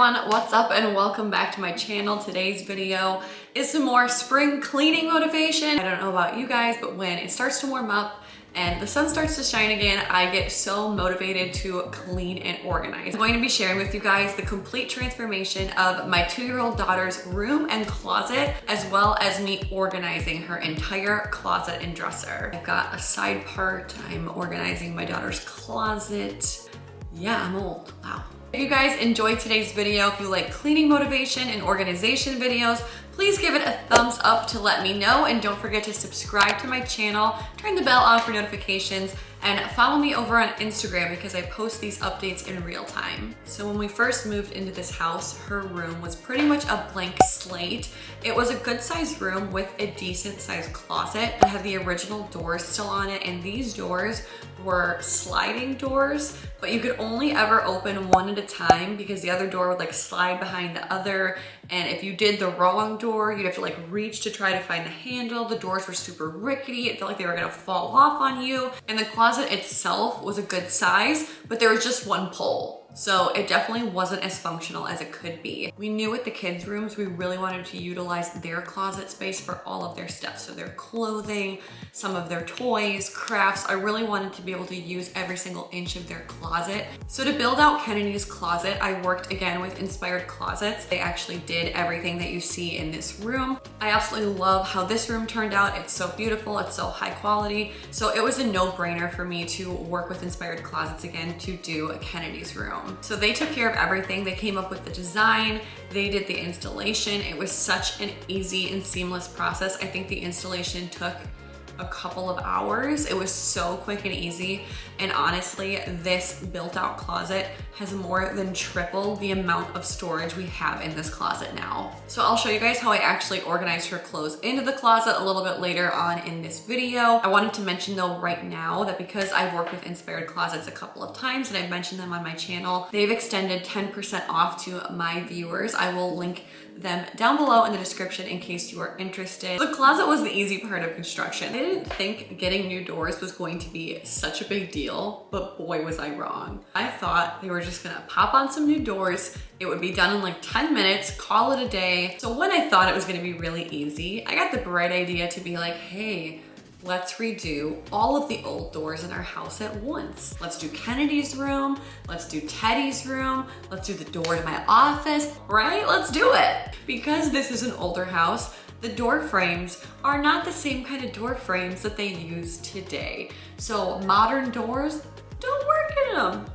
everyone, what's up and welcome back to my channel. Today's video is some more spring cleaning motivation. I don't know about you guys, but when it starts to warm up and the sun starts to shine again, I get so motivated to clean and organize. I'm going to be sharing with you guys the complete transformation of my 2-year-old daughter's room and closet, as well as me organizing her entire closet and dresser. I've got a side part, I'm organizing my daughter's closet. Yeah, I'm old, wow. If you guys enjoyed today's video, if you like cleaning motivation and organization videos, please give it a thumbs up to let me know, and don't forget to subscribe to my channel, turn the bell on for notifications, and follow me over on Instagram because I post these updates in real time. So when we first moved into this house, her room was pretty much a blank slate. It was a good sized room with a decent sized closet. It had the original doors still on it, and these doors were sliding doors, but you could only ever open one at a time because the other door would like slide behind the other. And if you did the wrong door, you'd have to like reach to try to find the handle. The doors were super rickety. It felt like they were gonna fall off on you. And the closet itself was a good size, but there was just one pole. So it definitely wasn't as functional as it could be. We knew with the kids' rooms, we really wanted to utilize their closet space for all of their stuff. So their clothing, some of their toys, crafts. I really wanted to be able to use every single inch of their closet. So to build out Kennedy's closet, I worked again with Inspired Closets. They actually did everything that you see in this room. I absolutely love how this room turned out. It's so beautiful, it's so high quality. So it was a no-brainer for me to work with Inspired Closets again to do Kennedy's room. So they took care of everything. They came up with the design, they did the installation. It was such an easy and seamless process. I think the installation took a couple of hours. It was so quick and easy. And honestly, this built out closet has more than tripled the amount of storage we have in this closet now. So I'll show you guys how I actually organized her clothes into the closet a little bit later on in this video. I wanted to mention though right now that because I've worked with Inspired Closets a couple of times and I've mentioned them on my channel, they've extended 10% off to my viewers. I will link them down below in the description in case you are interested. The closet was the easy part of construction. I didn't think getting new doors was going to be such a big deal, but boy was I wrong. I thought they were just gonna pop on some new doors, it would be done in like 10 minutes, call it a day. So when I thought it was gonna be really easy, I got the bright idea to be like, hey, let's redo all of the old doors in our house at once. Let's do Kennedy's room, let's do Teddy's room, let's do the door to my office, right? Let's do it. Because this is an older house, the door frames are not the same kind of door frames that they use today. So modern doors don't work in them.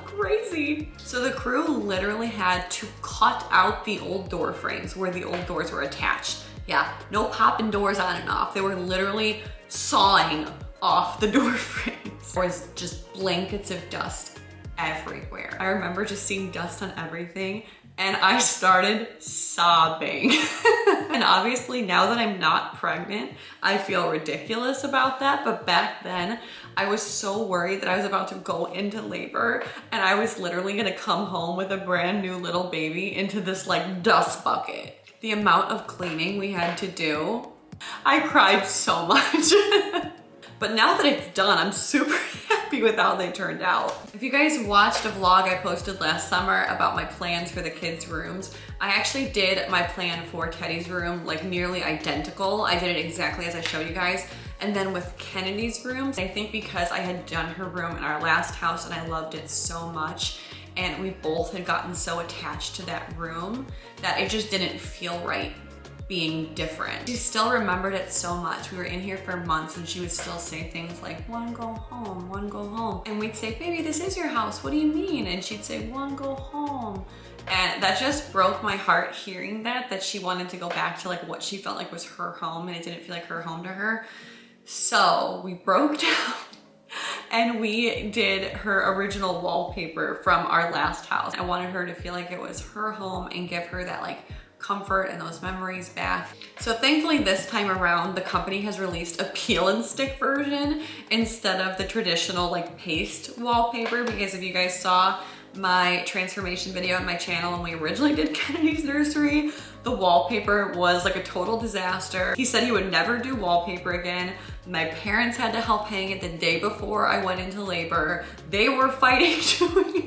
Crazy. So the crew literally had to cut out the old door frames where the old doors were attached. Yeah, no popping doors on and off. They were literally sawing off the door frames. There was just blankets of dust everywhere. I remember just seeing dust on everything and I started sobbing. And obviously now that I'm not pregnant, I feel ridiculous about that. But back then I was so worried that I was about to go into labor and I was literally gonna come home with a brand new little baby into this like dust bucket. The amount of cleaning we had to do, I cried so much. But now that it's done, I'm super happy with how they turned out. If you guys watched a vlog I posted last summer about my plans for the kids' rooms, I actually did my plan for Teddy's room like nearly identical. I did it exactly as I showed you guys. And then with Kennedy's rooms, I think because I had done her room in our last house and I loved it so much, and we both had gotten so attached to that room that it just didn't feel right being different. She still remembered it so much. We were in here for months and she would still say things like, "Wanna go home, wanna go home." And we'd say, "Baby, this is your house, what do you mean?" And she'd say, "Wanna go home." And that just broke my heart hearing that she wanted to go back to like what she felt like was her home and it didn't feel like her home to her. So we broke down and we did her original wallpaper from our last house. I wanted her to feel like it was her home and give her that like comfort and those memories back. So thankfully this time around, the company has released a peel and stick version instead of the traditional like paste wallpaper, because if you guys saw my transformation video on my channel when we originally did Kennedy's nursery, the wallpaper was like a total disaster. He said he would never do wallpaper again. My parents had to help hang it the day before I went into labor. They were fighting doing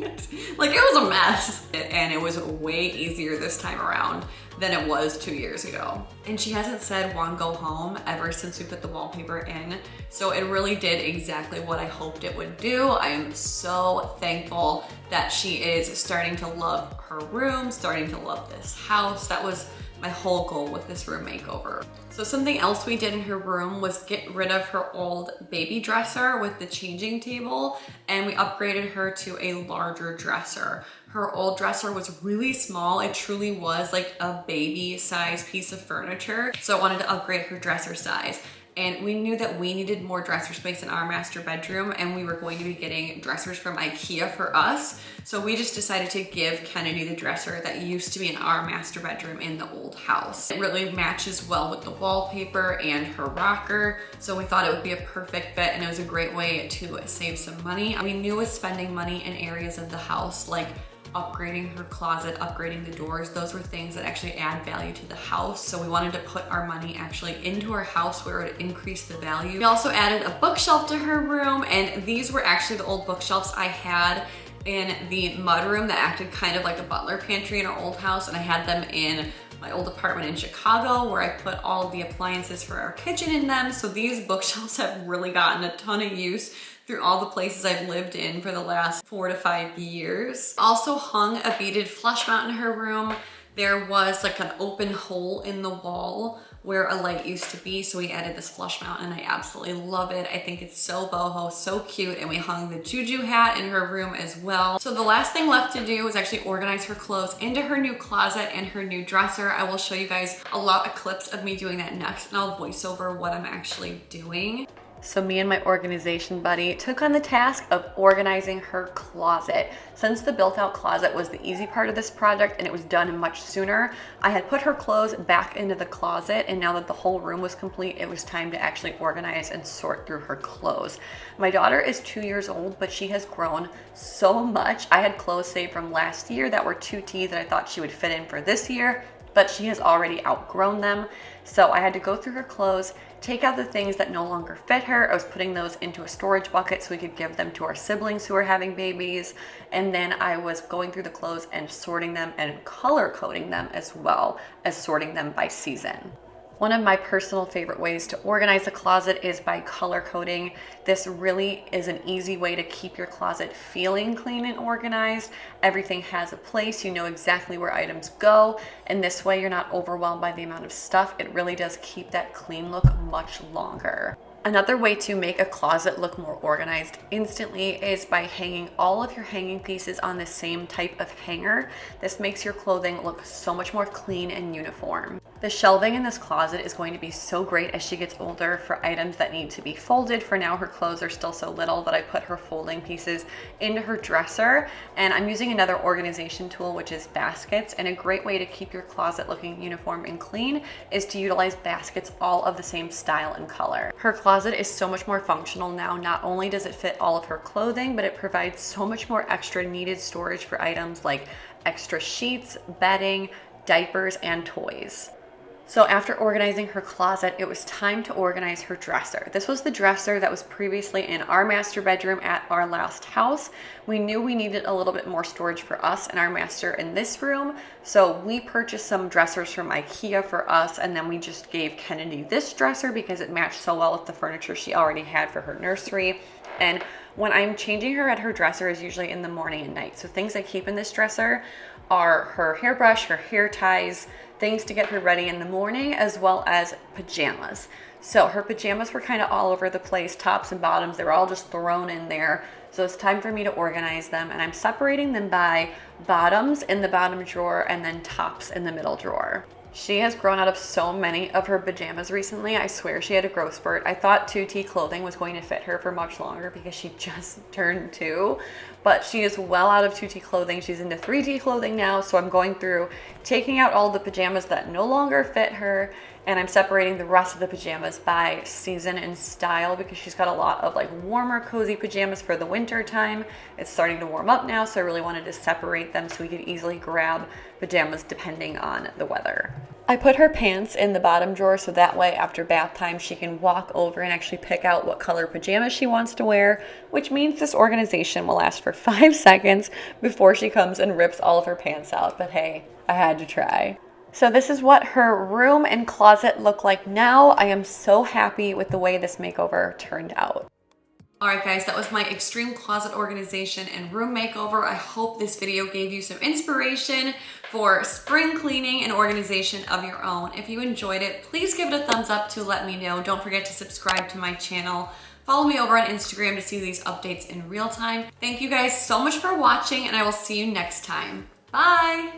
Like, it was a mess. And it was way easier this time around than it was 2 years ago. And she hasn't said "Juan, go home" ever since we put the wallpaper in. So it really did exactly what I hoped it would do. I am so thankful that she is starting to love her room, starting to love this house. That was my whole goal with this room makeover. So something else we did in her room was get rid of her old baby dresser with the changing table, and we upgraded her to a larger dresser. Her old dresser was really small. It truly was like a baby size piece of furniture. So I wanted to upgrade her dresser size. And we knew that we needed more dresser space in our master bedroom, and we were going to be getting dressers from IKEA for us. So we just decided to give Kennedy the dresser that used to be in our master bedroom in the old house. It really matches well with the wallpaper and her rocker. So we thought it would be a perfect fit, and it was a great way to save some money. We knew with spending money in areas of the house, like upgrading her closet, upgrading the doors, those were things that actually add value to the house. So we wanted to put our money actually into her house where it would increase the value. We also added a bookshelf to her room, and these were actually the old bookshelves I had in the mudroom that acted kind of like a butler pantry in our old house, and I had them in my old apartment in Chicago where I put all of the appliances for our kitchen in them. So these bookshelves have really gotten a ton of use through all the places I've lived in for the last 4 to 5 years. Also hung a beaded flush mount in her room. There was like an open hole in the wall where a light used to be, so we added this flush mount, and I absolutely love it. I think it's so boho, so cute, and we hung the Juju hat in her room as well. So the last thing left to do was actually organize her clothes into her new closet and her new dresser. I will show you guys a lot of clips of me doing that next, and I'll voice over what I'm actually doing. So me and my organization buddy took on the task of organizing her closet. Since the built out closet was the easy part of this project and it was done much sooner, I had put her clothes back into the closet, and now that the whole room was complete, it was time to actually organize and sort through her clothes. My daughter is 2 years old, but she has grown so much. I had clothes saved from last year that were 2T that I thought she would fit in for this year, but she has already outgrown them. So I had to go through her clothes, take out the things that no longer fit her. I was putting those into a storage bucket so we could give them to our siblings who are having babies. And then I was going through the clothes and sorting them and color coding them, as well as sorting them by season. One of my personal favorite ways to organize a closet is by color coding. This really is an easy way to keep your closet feeling clean and organized. Everything has a place, you know exactly where items go, and this way you're not overwhelmed by the amount of stuff. It really does keep that clean look much longer. Another way to make a closet look more organized instantly is by hanging all of your hanging pieces on the same type of hanger. This makes your clothing look so much more clean and uniform. The shelving in this closet is going to be so great as she gets older for items that need to be folded. For now, her clothes are still so little that I put her folding pieces into her dresser, and I'm using another organization tool, which is baskets. And a great way to keep your closet looking uniform and clean is to utilize baskets all of the same style and color. Her closet is so much more functional now. Not only does it fit all of her clothing, but it provides so much more extra needed storage for items like extra sheets, bedding, diapers, and toys. So after organizing her closet, it was time to organize her dresser. This was the dresser that was previously in our master bedroom at our last house. We knew we needed a little bit more storage for us and our master in this room. So we purchased some dressers from IKEA for us, and then we just gave Kennedy this dresser because it matched so well with the furniture she already had for her nursery. And when I'm changing her at her dresser is usually in the morning and night. So things I keep in this dresser are her hairbrush, her hair ties, things to get her ready in the morning, as well as pajamas. So her pajamas were kind of all over the place, tops and bottoms, they were all just thrown in there. So it's time for me to organize them, and I'm separating them by bottoms in the bottom drawer and then tops in the middle drawer. She has grown out of so many of her pajamas recently. I swear she had a growth spurt. I thought 2T clothing was going to fit her for much longer because she just turned 2, but she is well out of 2T clothing. She's into 3T clothing now, so I'm going through, taking out all the pajamas that no longer fit her And I'm separating the rest of the pajamas by season and style because she's got a lot of like warmer, cozy pajamas for the winter time. It's starting to warm up now, so I really wanted to separate them so we could easily grab pajamas depending on the weather. I put her pants in the bottom drawer so that way after bath time she can walk over and actually pick out what color pajamas she wants to wear, which means this organization will last for 5 seconds before she comes and rips all of her pants out. But hey, I had to try. So this is what her room and closet look like now. I am so happy with the way this makeover turned out. All right, guys, that was my extreme closet organization and room makeover. I hope this video gave you some inspiration for spring cleaning and organization of your own. If you enjoyed it, please give it a thumbs up to let me know. Don't forget to subscribe to my channel. Follow me over on Instagram to see these updates in real time. Thank you guys so much for watching, and I will see you next time. Bye.